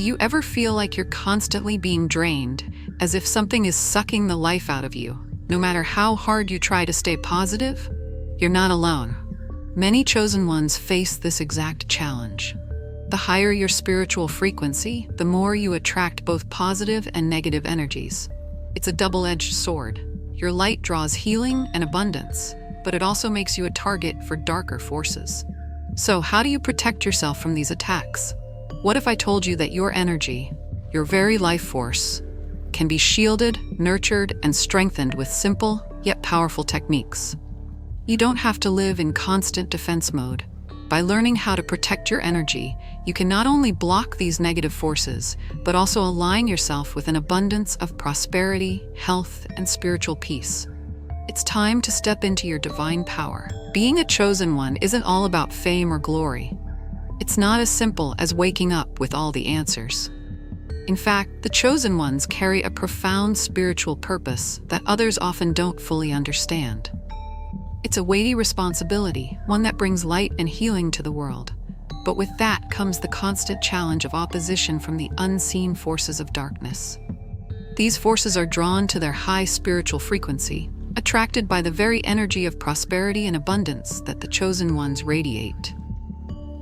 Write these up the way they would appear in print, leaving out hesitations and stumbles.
Do you ever feel like you're constantly being drained, as if something is sucking the life out of you, no matter how hard you try to stay positive? You're not alone. Many chosen ones face this exact challenge. The higher your spiritual frequency, the more you attract both positive and negative energies. It's a double-edged sword. Your light draws healing and abundance, but it also makes you a target for darker forces. So how do you protect yourself from these attacks? What if I told you that your energy, your very life force, can be shielded, nurtured, and strengthened with simple yet powerful techniques? You don't have to live in constant defense mode. By learning how to protect your energy, you can not only block these negative forces, but also align yourself with an abundance of prosperity, health, and spiritual peace. It's time to step into your divine power. Being a chosen one isn't all about fame or glory. It's not as simple as waking up with all the answers. In fact, the chosen ones carry a profound spiritual purpose that others often don't fully understand. It's a weighty responsibility, one that brings light and healing to the world. But with that comes the constant challenge of opposition from the unseen forces of darkness. These forces are drawn to their high spiritual frequency, attracted by the very energy of prosperity and abundance that the chosen ones radiate.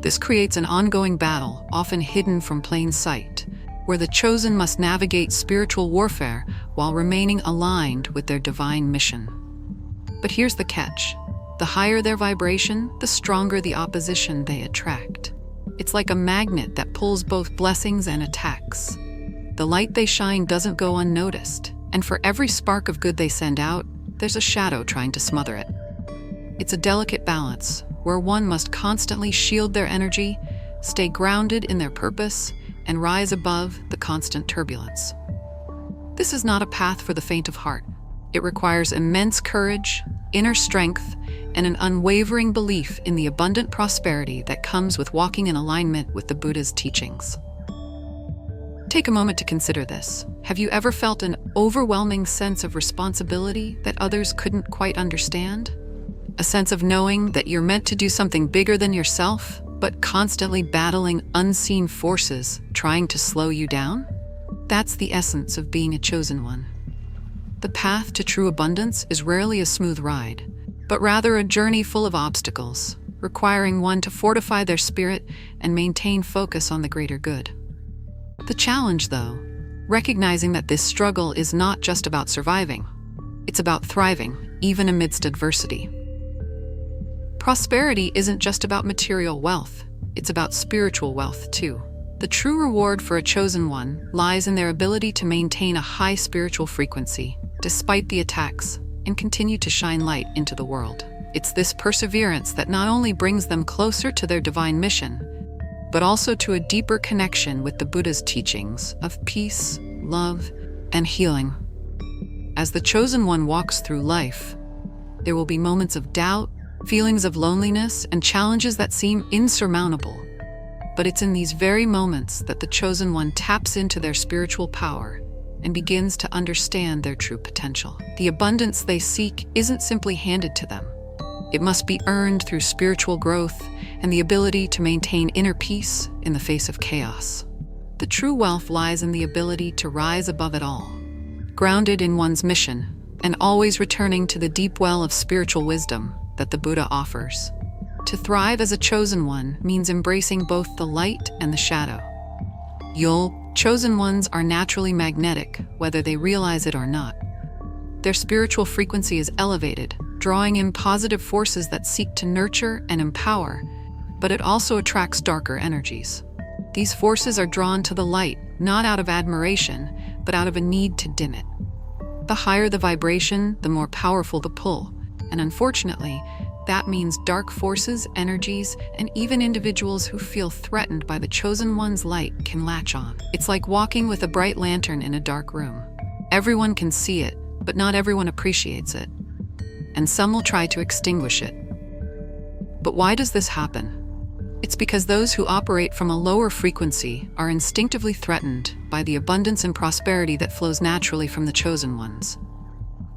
This creates an ongoing battle, often hidden from plain sight, where the chosen must navigate spiritual warfare while remaining aligned with their divine mission. But here's the catch. The higher their vibration, the stronger the opposition they attract. It's like a magnet that pulls both blessings and attacks. The light they shine doesn't go unnoticed, and for every spark of good they send out, there's a shadow trying to smother it. It's a delicate balance, where one must constantly shield their energy, stay grounded in their purpose, and rise above the constant turbulence. This is not a path for the faint of heart. It requires immense courage, inner strength, and an unwavering belief in the abundant prosperity that comes with walking in alignment with the Buddha's teachings. Take a moment to consider this. Have you ever felt an overwhelming sense of responsibility that others couldn't quite understand? A sense of knowing that you're meant to do something bigger than yourself, but constantly battling unseen forces trying to slow you down? That's the essence of being a chosen one. The path to true abundance is rarely a smooth ride, but rather a journey full of obstacles, requiring one to fortify their spirit and maintain focus on the greater good. The challenge, though, recognizing that this struggle is not just about surviving, it's about thriving, even amidst adversity. Prosperity isn't just about material wealth, it's about spiritual wealth too. The true reward for a chosen one lies in their ability to maintain a high spiritual frequency, despite the attacks, and continue to shine light into the world. It's this perseverance that not only brings them closer to their divine mission, but also to a deeper connection with the Buddha's teachings of peace, love, and healing. As the chosen one walks through life, there will be moments of doubt, feelings of loneliness, and challenges that seem insurmountable. But it's in these very moments that the chosen one taps into their spiritual power and begins to understand their true potential. The abundance they seek isn't simply handed to them. It must be earned through spiritual growth and the ability to maintain inner peace in the face of chaos. The true wealth lies in the ability to rise above it all, grounded in one's mission, and always returning to the deep well of spiritual wisdom that the Buddha offers. To thrive as a chosen one means embracing both the light and the shadow. Chosen ones are naturally magnetic, whether they realize it or not. Their spiritual frequency is elevated, drawing in positive forces that seek to nurture and empower, but it also attracts darker energies. These forces are drawn to the light, not out of admiration, but out of a need to dim it. The higher the vibration, the more powerful the pull, and unfortunately, that means dark forces, energies, and even individuals who feel threatened by the chosen one's light can latch on. It's like walking with a bright lantern in a dark room. Everyone can see it, but not everyone appreciates it. And some will try to extinguish it. But why does this happen? It's because those who operate from a lower frequency are instinctively threatened by the abundance and prosperity that flows naturally from the chosen ones.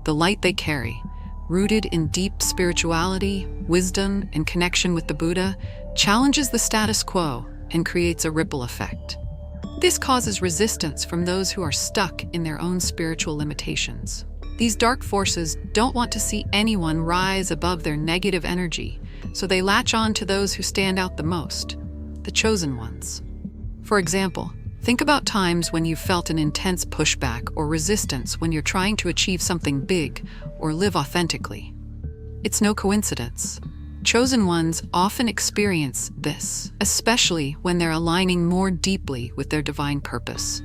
The light they carry, rooted in deep spirituality, wisdom, and connection with the Buddha, challenges the status quo and creates a ripple effect. This causes resistance from those who are stuck in their own spiritual limitations. These dark forces don't want to see anyone rise above their negative energy, so they latch on to those who stand out the most, the chosen ones. For example, think about times when you felt an intense pushback or resistance when you're trying to achieve something big or live authentically. It's no coincidence. Chosen ones often experience this, especially when they're aligning more deeply with their divine purpose.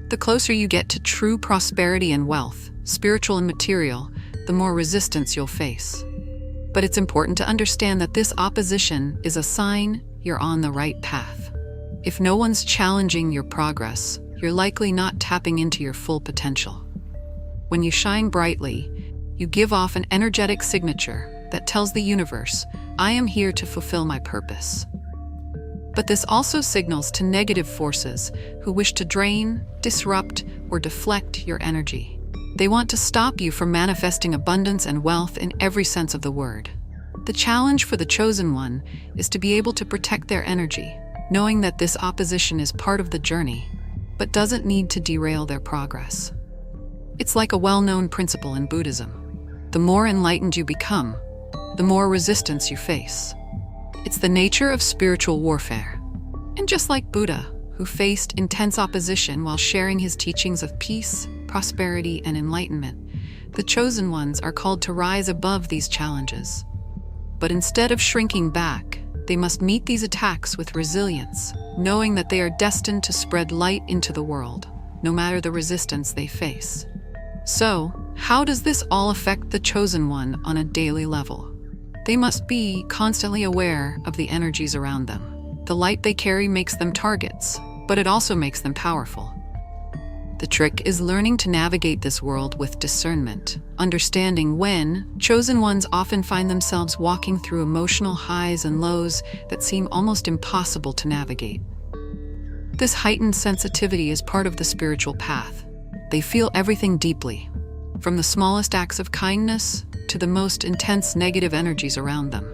The closer you get to true prosperity and wealth, spiritual and material, the more resistance you'll face. But it's important to understand that this opposition is a sign you're on the right path. If no one's challenging your progress, you're likely not tapping into your full potential. When you shine brightly, you give off an energetic signature that tells the universe, I am here to fulfill my purpose. But this also signals to negative forces who wish to drain, disrupt, or deflect your energy. They want to stop you from manifesting abundance and wealth in every sense of the word. The challenge for the chosen one is to be able to protect their energy, knowing that this opposition is part of the journey, but doesn't need to derail their progress. It's like a well-known principle in Buddhism. The more enlightened you become, the more resistance you face. It's the nature of spiritual warfare. And just like Buddha, who faced intense opposition while sharing his teachings of peace, prosperity, and enlightenment, the chosen ones are called to rise above these challenges. But instead of shrinking back, they must meet these attacks with resilience, knowing that they are destined to spread light into the world, no matter the resistance they face. So, how does this all affect the chosen one on a daily level? They must be constantly aware of the energies around them. The light they carry makes them targets, but it also makes them powerful. The trick is learning to navigate this world with discernment, understanding when chosen ones often find themselves walking through emotional highs and lows that seem almost impossible to navigate. This heightened sensitivity is part of the spiritual path. They feel everything deeply, from the smallest acts of kindness to the most intense negative energies around them.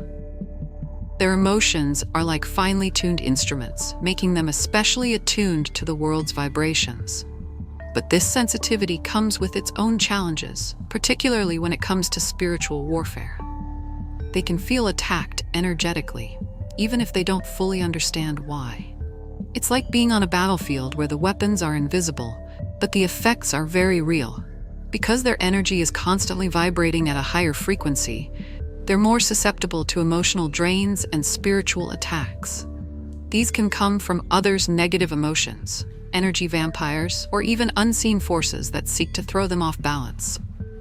Their emotions are like finely tuned instruments, making them especially attuned to the world's vibrations. But this sensitivity comes with its own challenges, particularly when it comes to spiritual warfare. They can feel attacked energetically, even if they don't fully understand why. It's like being on a battlefield where the weapons are invisible, but the effects are very real. Because their energy is constantly vibrating at a higher frequency, they're more susceptible to emotional drains and spiritual attacks. These can come from others' negative emotions, energy vampires, or even unseen forces that seek to throw them off balance.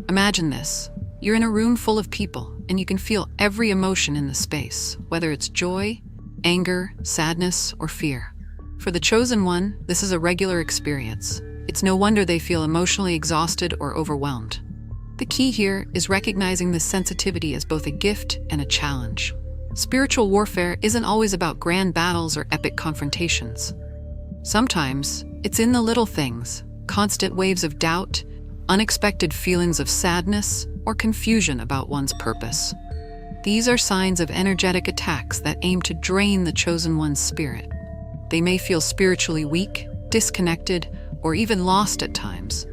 Imagine this. You're in a room full of people, and you can feel every emotion in the space, whether it's joy, anger, sadness, or fear. For the chosen one, this is a regular experience. It's no wonder they feel emotionally exhausted or overwhelmed. The key here is recognizing this sensitivity as both a gift and a challenge. Spiritual warfare isn't always about grand battles or epic confrontations. Sometimes, it's in the little things, constant waves of doubt, unexpected feelings of sadness, or confusion about one's purpose. These are signs of energetic attacks that aim to drain the chosen one's spirit. They may feel spiritually weak, disconnected, or even lost at times.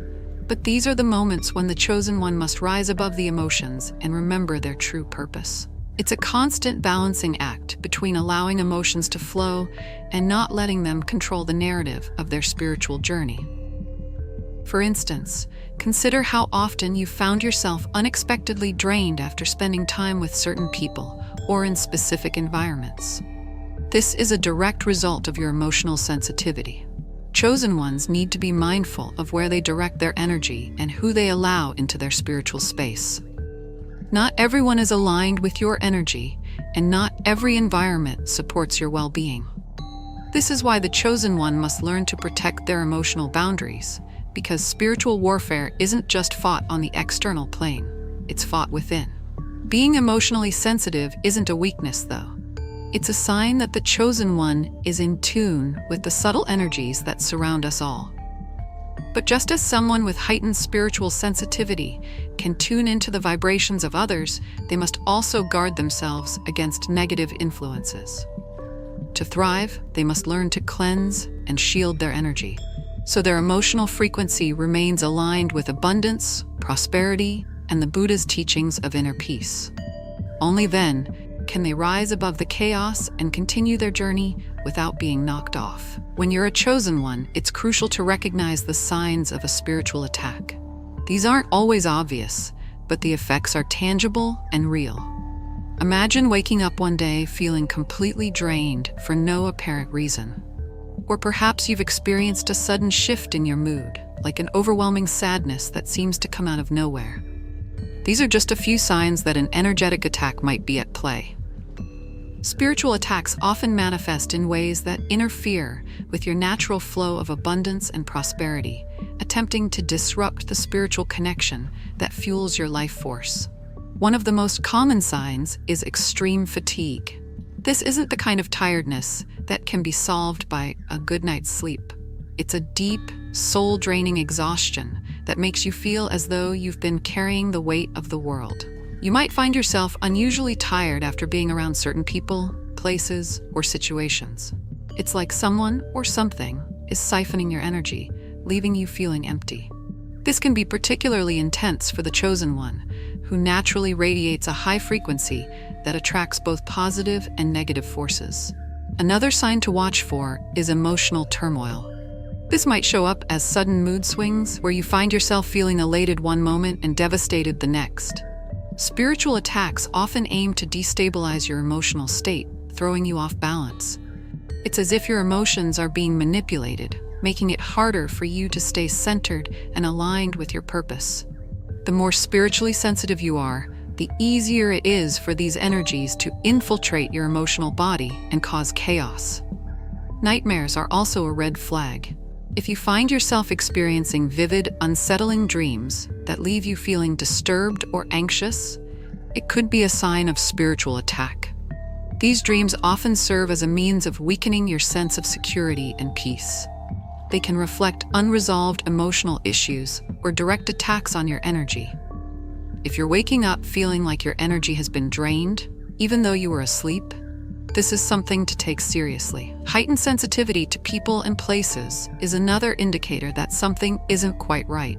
But these are the moments when the chosen one must rise above the emotions and remember their true purpose. It's a constant balancing act between allowing emotions to flow and not letting them control the narrative of their spiritual journey. For instance, consider how often you found yourself unexpectedly drained after spending time with certain people or in specific environments. This is a direct result of your emotional sensitivity. Chosen ones need to be mindful of where they direct their energy and who they allow into their spiritual space. Not everyone is aligned with your energy, and not every environment supports your well-being. This is why the chosen one must learn to protect their emotional boundaries, because spiritual warfare isn't just fought on the external plane, it's fought within. Being emotionally sensitive isn't a weakness, though. It's a sign that the chosen one is in tune with the subtle energies that surround us all. But just as someone with heightened spiritual sensitivity can tune into the vibrations of others, they must also guard themselves against negative influences. To thrive, they must learn to cleanse and shield their energy, so their emotional frequency remains aligned with abundance, prosperity, and the Buddha's teachings of inner peace. Only then can they rise above the chaos and continue their journey without being knocked off. When you're a chosen one, it's crucial to recognize the signs of a spiritual attack. These aren't always obvious, but the effects are tangible and real. Imagine waking up one day feeling completely drained for no apparent reason. Or perhaps you've experienced a sudden shift in your mood, like an overwhelming sadness that seems to come out of nowhere. These are just a few signs that an energetic attack might be at play. Spiritual attacks often manifest in ways that interfere with your natural flow of abundance and prosperity, attempting to disrupt the spiritual connection that fuels your life force. One of the most common signs is extreme fatigue. This isn't the kind of tiredness that can be solved by a good night's sleep. It's a deep, soul-draining exhaustion that makes you feel as though you've been carrying the weight of the world. You might find yourself unusually tired after being around certain people, places, or situations. It's like someone or something is siphoning your energy, leaving you feeling empty. This can be particularly intense for the chosen one, who naturally radiates a high frequency that attracts both positive and negative forces. Another sign to watch for is emotional turmoil. This might show up as sudden mood swings, where you find yourself feeling elated one moment and devastated the next. Spiritual attacks often aim to destabilize your emotional state, throwing you off balance. It's as if your emotions are being manipulated, making it harder for you to stay centered and aligned with your purpose. The more spiritually sensitive you are, the easier it is for these energies to infiltrate your emotional body and cause chaos. Nightmares are also a red flag. If you find yourself experiencing vivid, unsettling dreams that leave you feeling disturbed or anxious, it could be a sign of spiritual attack. These dreams often serve as a means of weakening your sense of security and peace. They can reflect unresolved emotional issues or direct attacks on your energy. If you're waking up feeling like your energy has been drained, even though you were asleep, this is something to take seriously. Heightened sensitivity to people and places is another indicator that something isn't quite right.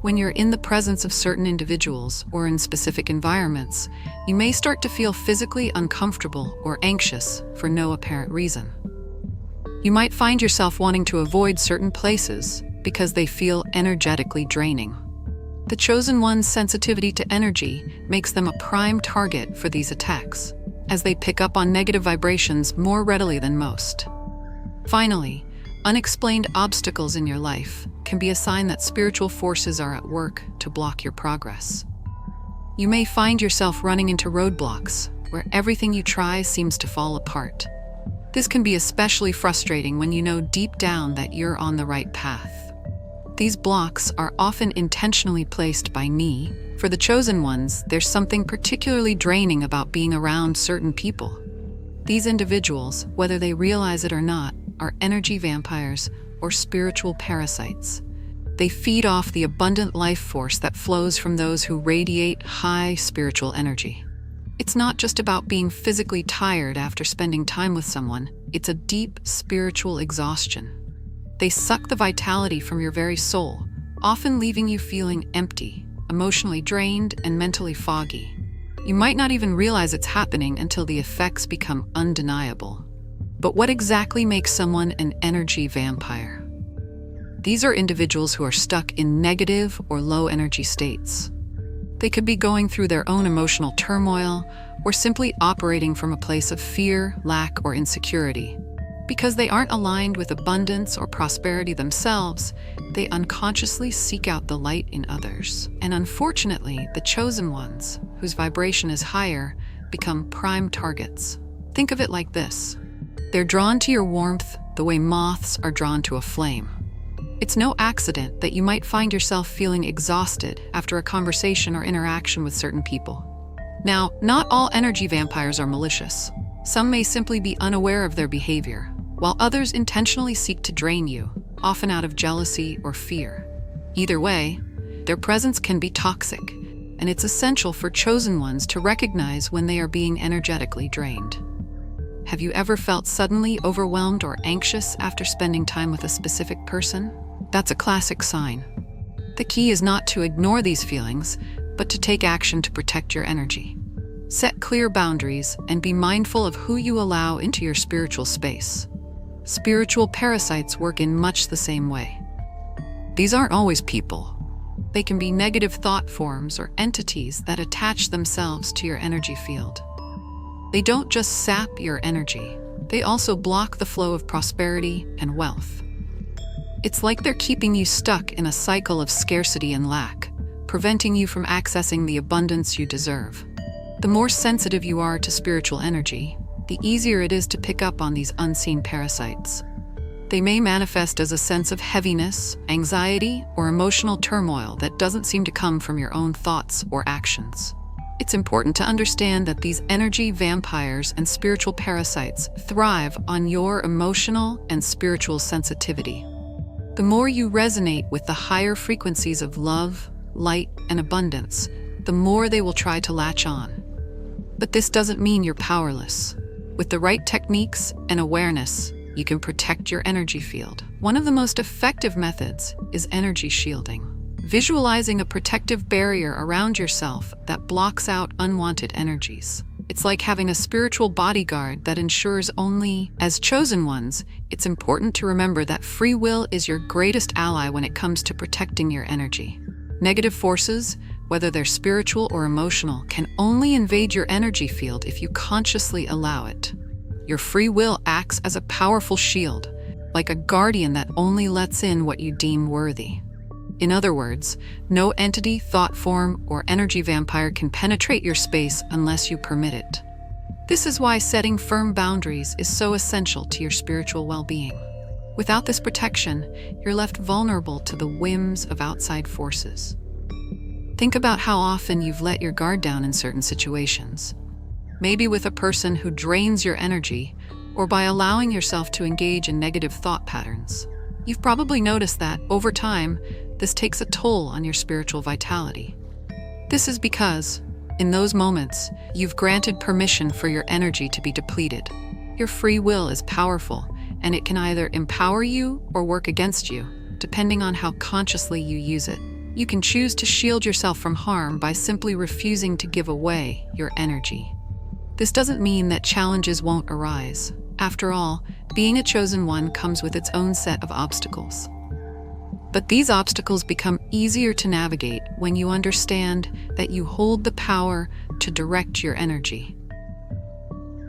When you're in the presence of certain individuals or in specific environments, you may start to feel physically uncomfortable or anxious for no apparent reason. You might find yourself wanting to avoid certain places because they feel energetically draining. The chosen one's sensitivity to energy makes them a prime target for these attacks, as they pick up on negative vibrations more readily than most. Finally, unexplained obstacles in your life can be a sign that spiritual forces are at work to block your progress. You may find yourself running into roadblocks where everything you try seems to fall apart. This can be especially frustrating when you know deep down that you're on the right path. These blocks are often intentionally placed by me. For the chosen ones, there's something particularly draining about being around certain people. These individuals, whether they realize it or not, are energy vampires or spiritual parasites. They feed off the abundant life force that flows from those who radiate high spiritual energy. It's not just about being physically tired after spending time with someone, it's a deep spiritual exhaustion. They suck the vitality from your very soul, often leaving you feeling empty, emotionally drained, and mentally foggy. You might not even realize it's happening until the effects become undeniable. But what exactly makes someone an energy vampire? These are individuals who are stuck in negative or low energy states. They could be going through their own emotional turmoil or simply operating from a place of fear, lack, or insecurity. Because they aren't aligned with abundance or prosperity themselves, they unconsciously seek out the light in others. And unfortunately, the chosen ones, whose vibration is higher, become prime targets. Think of it like this. They're drawn to your warmth the way moths are drawn to a flame. It's no accident that you might find yourself feeling exhausted after a conversation or interaction with certain people. Now, not all energy vampires are malicious. Some may simply be unaware of their behavior, while others intentionally seek to drain you, often out of jealousy or fear. Either way, their presence can be toxic, and it's essential for chosen ones to recognize when they are being energetically drained. Have you ever felt suddenly overwhelmed or anxious after spending time with a specific person? That's a classic sign. The key is not to ignore these feelings, but to take action to protect your energy. Set clear boundaries and be mindful of who you allow into your spiritual space. Spiritual parasites work in much the same way. These aren't always people. They can be negative thought forms or entities that attach themselves to your energy field. They don't just sap your energy, they also block the flow of prosperity and wealth. It's like they're keeping you stuck in a cycle of scarcity and lack, preventing you from accessing the abundance you deserve. The more sensitive you are to spiritual energy, the easier it is to pick up on these unseen parasites. They may manifest as a sense of heaviness, anxiety, or emotional turmoil that doesn't seem to come from your own thoughts or actions. It's important to understand that these energy vampires and spiritual parasites thrive on your emotional and spiritual sensitivity. The more you resonate with the higher frequencies of love, light, and abundance, the more they will try to latch on. But this doesn't mean you're powerless. With the right techniques and awareness, you can protect your energy field. One of the most effective methods is energy shielding. Visualizing a protective barrier around yourself that blocks out unwanted energies. It's like having a spiritual bodyguard that ensures only, as chosen ones, it's important to remember that free will is your greatest ally when it comes to protecting your energy. Negative forces, whether they're spiritual or emotional, can only invade your energy field if you consciously allow it. Your free will acts as a powerful shield, like a guardian that only lets in what you deem worthy. In other words, no entity, thought form, or energy vampire can penetrate your space unless you permit it. This is why setting firm boundaries is so essential to your spiritual well-being. Without this protection, you're left vulnerable to the whims of outside forces. Think about how often you've let your guard down in certain situations. Maybe with a person who drains your energy, or by allowing yourself to engage in negative thought patterns. You've probably noticed that, over time, this takes a toll on your spiritual vitality. This is because, in those moments, you've granted permission for your energy to be depleted. Your free will is powerful, and it can either empower you or work against you, depending on how consciously you use it. You can choose to shield yourself from harm by simply refusing to give away your energy. This doesn't mean that challenges won't arise. After all, being a chosen one comes with its own set of obstacles. But these obstacles become easier to navigate when you understand that you hold the power to direct your energy.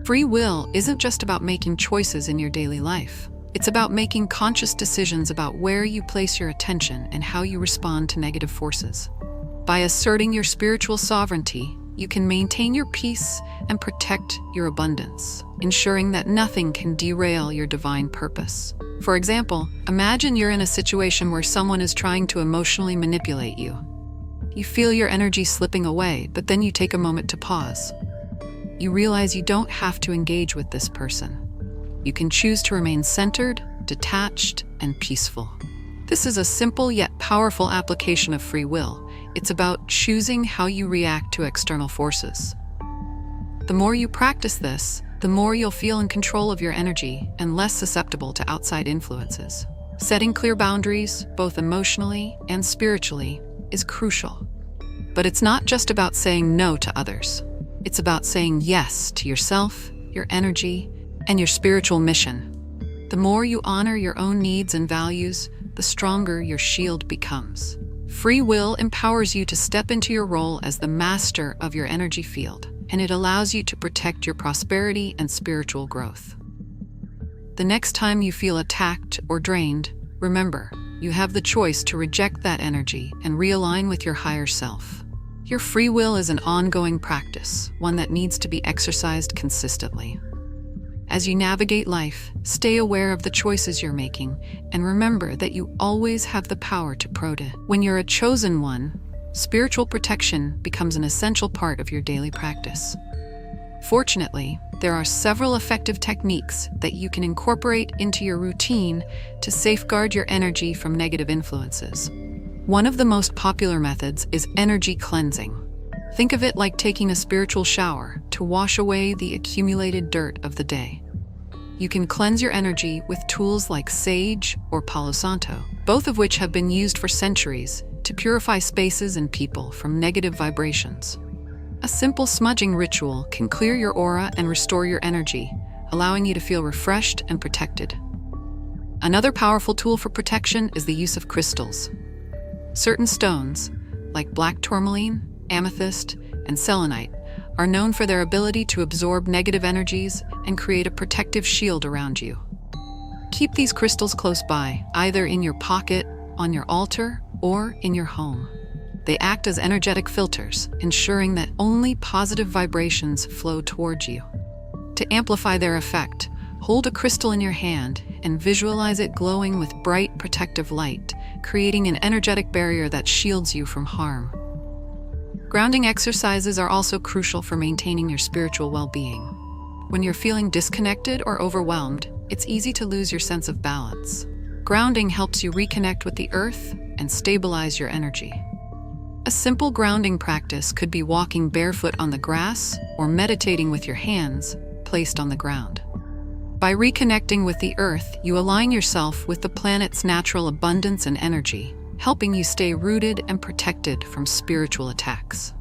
Free will isn't just about making choices in your daily life. It's about making conscious decisions about where you place your attention and how you respond to negative forces. By asserting your spiritual sovereignty, you can maintain your peace and protect your abundance, ensuring that nothing can derail your divine purpose. For example, imagine you're in a situation where someone is trying to emotionally manipulate you. You feel your energy slipping away, but then you take a moment to pause. You realize you don't have to engage with this person. You can choose to remain centered, detached, and peaceful. This is a simple yet powerful application of free will. It's about choosing how you react to external forces. The more you practice this, the more you'll feel in control of your energy and less susceptible to outside influences. Setting clear boundaries, both emotionally and spiritually, is crucial. But it's not just about saying no to others. It's about saying yes to yourself, your energy, and your spiritual mission. The more you honor your own needs and values, the stronger your shield becomes. Free will empowers you to step into your role as the master of your energy field, and it allows you to protect your prosperity and spiritual growth. The next time you feel attacked or drained, remember, you have the choice to reject that energy and realign with your higher self. Your free will is an ongoing practice, one that needs to be exercised consistently. As you navigate life, stay aware of the choices you're making, and remember that you always have the power to protect. When you're a chosen one, spiritual protection becomes an essential part of your daily practice. Fortunately, there are several effective techniques that you can incorporate into your routine to safeguard your energy from negative influences. One of the most popular methods is energy cleansing. Think of it like taking a spiritual shower to wash away the accumulated dirt of the day. You can cleanse your energy with tools like sage or Palo Santo, both of which have been used for centuries to purify spaces and people from negative vibrations. A simple smudging ritual can clear your aura and restore your energy, allowing you to feel refreshed and protected. Another powerful tool for protection is the use of crystals. Certain stones, like black tourmaline, amethyst, and selenite, are known for their ability to absorb negative energies and create a protective shield around you. Keep these crystals close by, either in your pocket, on your altar, or in your home. They act as energetic filters, ensuring that only positive vibrations flow towards you. To amplify their effect, hold a crystal in your hand and visualize it glowing with bright, protective light, creating an energetic barrier that shields you from harm. Grounding exercises are also crucial for maintaining your spiritual well-being. When you're feeling disconnected or overwhelmed, it's easy to lose your sense of balance. Grounding helps you reconnect with the earth and stabilize your energy. A simple grounding practice could be walking barefoot on the grass or meditating with your hands placed on the ground. By reconnecting with the earth, you align yourself with the planet's natural abundance and energy, helping you stay rooted and protected from spiritual attacks.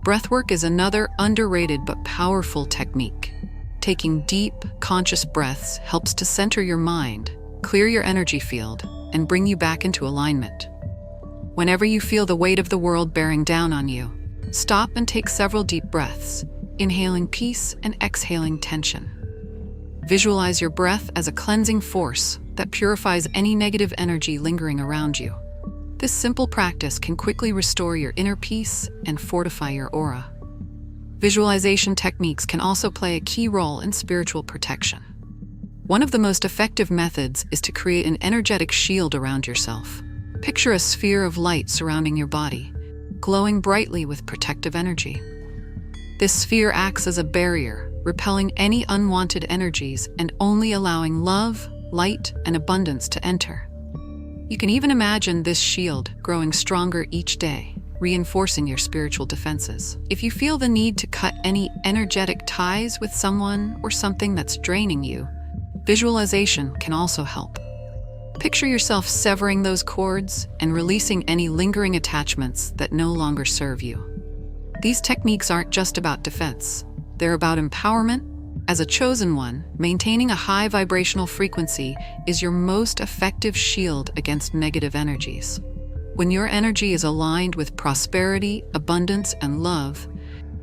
Breathwork is another underrated but powerful technique. Taking deep, conscious breaths helps to center your mind, clear your energy field, and bring you back into alignment. Whenever you feel the weight of the world bearing down on you, stop and take several deep breaths, inhaling peace and exhaling tension. Visualize your breath as a cleansing force that purifies any negative energy lingering around you. This simple practice can quickly restore your inner peace and fortify your aura. Visualization techniques can also play a key role in spiritual protection. One of the most effective methods is to create an energetic shield around yourself. Picture a sphere of light surrounding your body, glowing brightly with protective energy. This sphere acts as a barrier, repelling any unwanted energies and only allowing love, light, and abundance to enter. You can even imagine this shield growing stronger each day, reinforcing your spiritual defenses. If you feel the need to cut any energetic ties with someone or something that's draining you, visualization can also help. Picture yourself severing those cords and releasing any lingering attachments that no longer serve you. These techniques aren't just about defense, they're about empowerment. As a chosen one, maintaining a high vibrational frequency is your most effective shield against negative energies. When your energy is aligned with prosperity, abundance, and love,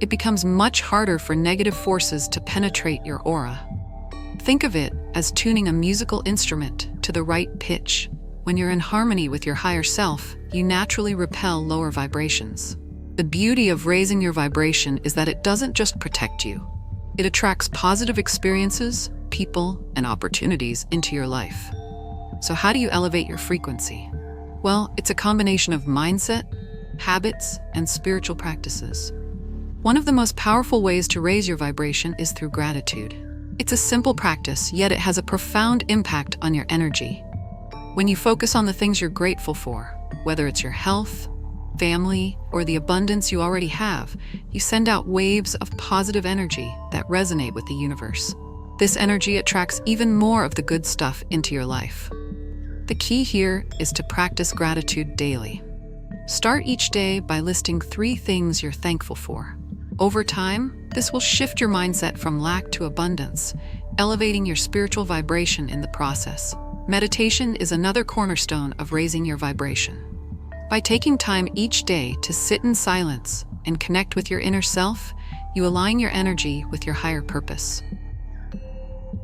it becomes much harder for negative forces to penetrate your aura. Think of it as tuning a musical instrument to the right pitch. When you're in harmony with your higher self, you naturally repel lower vibrations. The beauty of raising your vibration is that it doesn't just protect you. It attracts positive experiences, people, and opportunities into your life. So how do you elevate your frequency? Well, it's a combination of mindset, habits, and spiritual practices. One of the most powerful ways to raise your vibration is through gratitude. It's a simple practice, yet it has a profound impact on your energy. When you focus on the things you're grateful for, whether it's your health, family, or the abundance you already have, you send out waves of positive energy that resonate with the universe. This energy attracts even more of the good stuff into your life. The key here is to practice gratitude daily. Start each day by listing 3 things you're thankful for. Over time, this will shift your mindset from lack to abundance, elevating your spiritual vibration in the process. Meditation is another cornerstone of raising your vibration. By taking time each day to sit in silence and connect with your inner self, you align your energy with your higher purpose.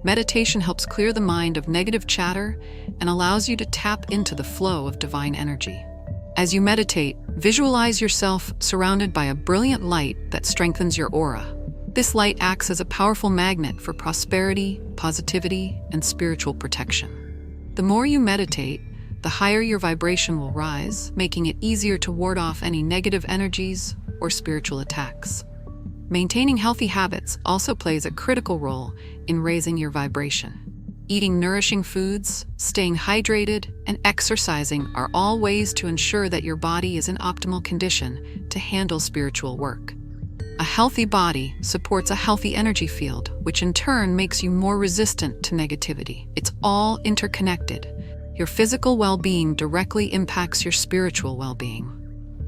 Meditation helps clear the mind of negative chatter and allows you to tap into the flow of divine energy. As you meditate, visualize yourself surrounded by a brilliant light that strengthens your aura. This light acts as a powerful magnet for prosperity, positivity, and spiritual protection. The more you meditate, the higher your vibration will rise, making it easier to ward off any negative energies or spiritual attacks. Maintaining healthy habits also plays a critical role in raising your vibration. Eating nourishing foods, staying hydrated, and exercising are all ways to ensure that your body is in optimal condition to handle spiritual work. A healthy body supports a healthy energy field, which in turn makes you more resistant to negativity. It's all interconnected. Your physical well-being directly impacts your spiritual well-being.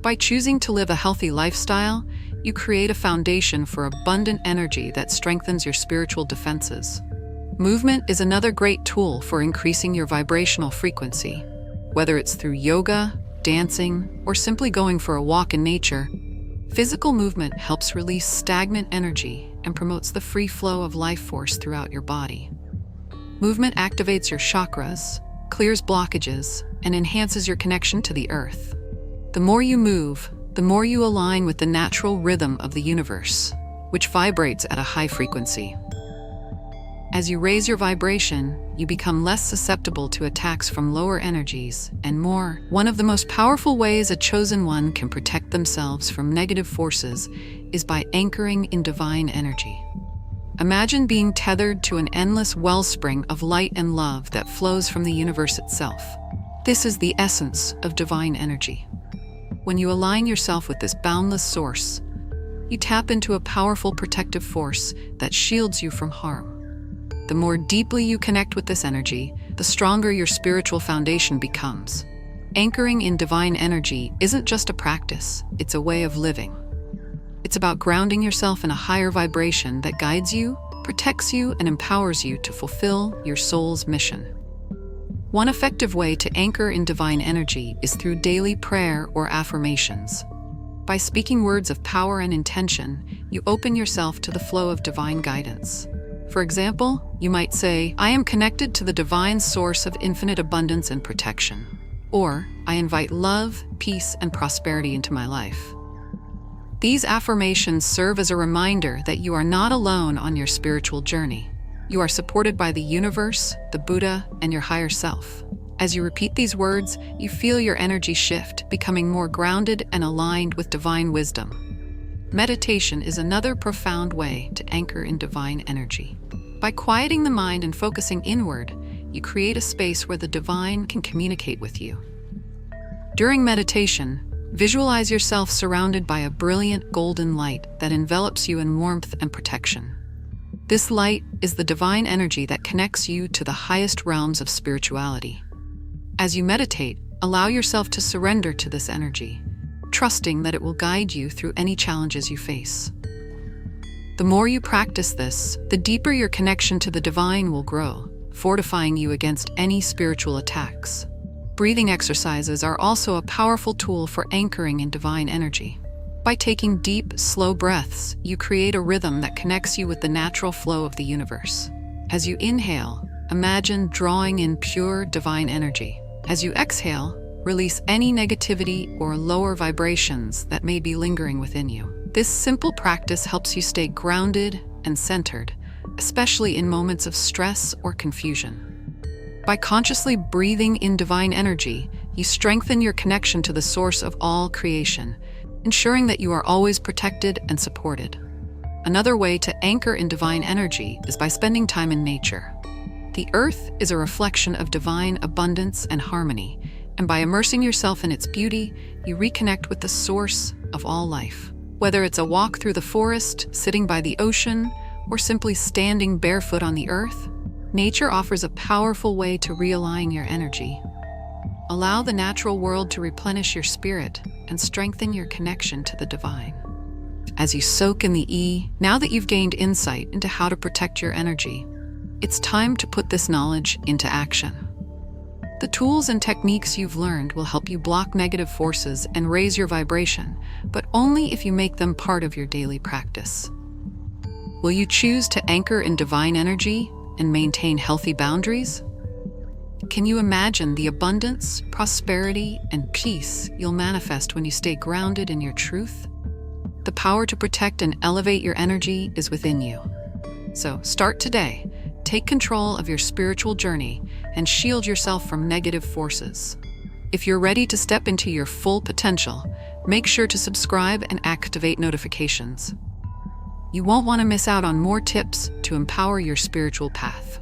By choosing to live a healthy lifestyle, you create a foundation for abundant energy that strengthens your spiritual defenses. Movement is another great tool for increasing your vibrational frequency. Whether it's through yoga, dancing, or simply going for a walk in nature, physical movement helps release stagnant energy and promotes the free flow of life force throughout your body. Movement activates your chakras, clears blockages, and enhances your connection to the earth. The more you move, the more you align with the natural rhythm of the universe, which vibrates at a high frequency. As you raise your vibration, you become less susceptible to attacks from lower energies and more. One of the most powerful ways a chosen one can protect themselves from negative forces is by anchoring in divine energy. Imagine being tethered to an endless wellspring of light and love that flows from the universe itself. This is the essence of divine energy. When you align yourself with this boundless source, you tap into a powerful protective force that shields you from harm. The more deeply you connect with this energy, the stronger your spiritual foundation becomes. Anchoring in divine energy isn't just a practice, it's a way of living. It's about grounding yourself in a higher vibration that guides you, protects you, and empowers you to fulfill your soul's mission. One effective way to anchor in divine energy is through daily prayer or affirmations. By speaking words of power and intention, you open yourself to the flow of divine guidance. For example, you might say, "I am connected to the divine source of infinite abundance and protection," or "I invite love, peace, and prosperity into my life." These affirmations serve as a reminder that you are not alone on your spiritual journey. You are supported by the universe, the Buddha, and your higher self. As you repeat these words, you feel your energy shift, becoming more grounded and aligned with divine wisdom. Meditation is another profound way to anchor in divine energy. By quieting the mind and focusing inward, you create a space where the divine can communicate with you. During meditation, visualize yourself surrounded by a brilliant golden light that envelops you in warmth and protection. This light is the divine energy that connects you to the highest realms of spirituality. As you meditate, allow yourself to surrender to this energy, trusting that it will guide you through any challenges you face. The more you practice this, the deeper your connection to the divine will grow, fortifying you against any spiritual attacks. Breathing exercises are also a powerful tool for anchoring in divine energy. By taking deep, slow breaths, you create a rhythm that connects you with the natural flow of the universe. As you inhale, imagine drawing in pure divine energy. As you exhale, release any negativity or lower vibrations that may be lingering within you. This simple practice helps you stay grounded and centered, especially in moments of stress or confusion. By consciously breathing in divine energy, you strengthen your connection to the source of all creation, ensuring that you are always protected and supported. Another way to anchor in divine energy is by spending time in nature. The earth is a reflection of divine abundance and harmony, and by immersing yourself in its beauty, you reconnect with the source of all life. Whether it's a walk through the forest, sitting by the ocean, or simply standing barefoot on the earth, nature offers a powerful way to realign your energy. Allow the natural world to replenish your spirit and strengthen your connection to the divine. As you soak in the E, now that you've gained insight into how to protect your energy, it's time to put this knowledge into action. The tools and techniques you've learned will help you block negative forces and raise your vibration, but only if you make them part of your daily practice. Will you choose to anchor in divine energy and maintain healthy boundaries? Can you imagine the abundance, prosperity, and peace you'll manifest when you stay grounded in your truth? The power to protect and elevate your energy is within you. So start today. Take control of your spiritual journey and shield yourself from negative forces. If you're ready to step into your full potential, make sure to subscribe and activate notifications. You won't want to miss out on more tips to empower your spiritual path.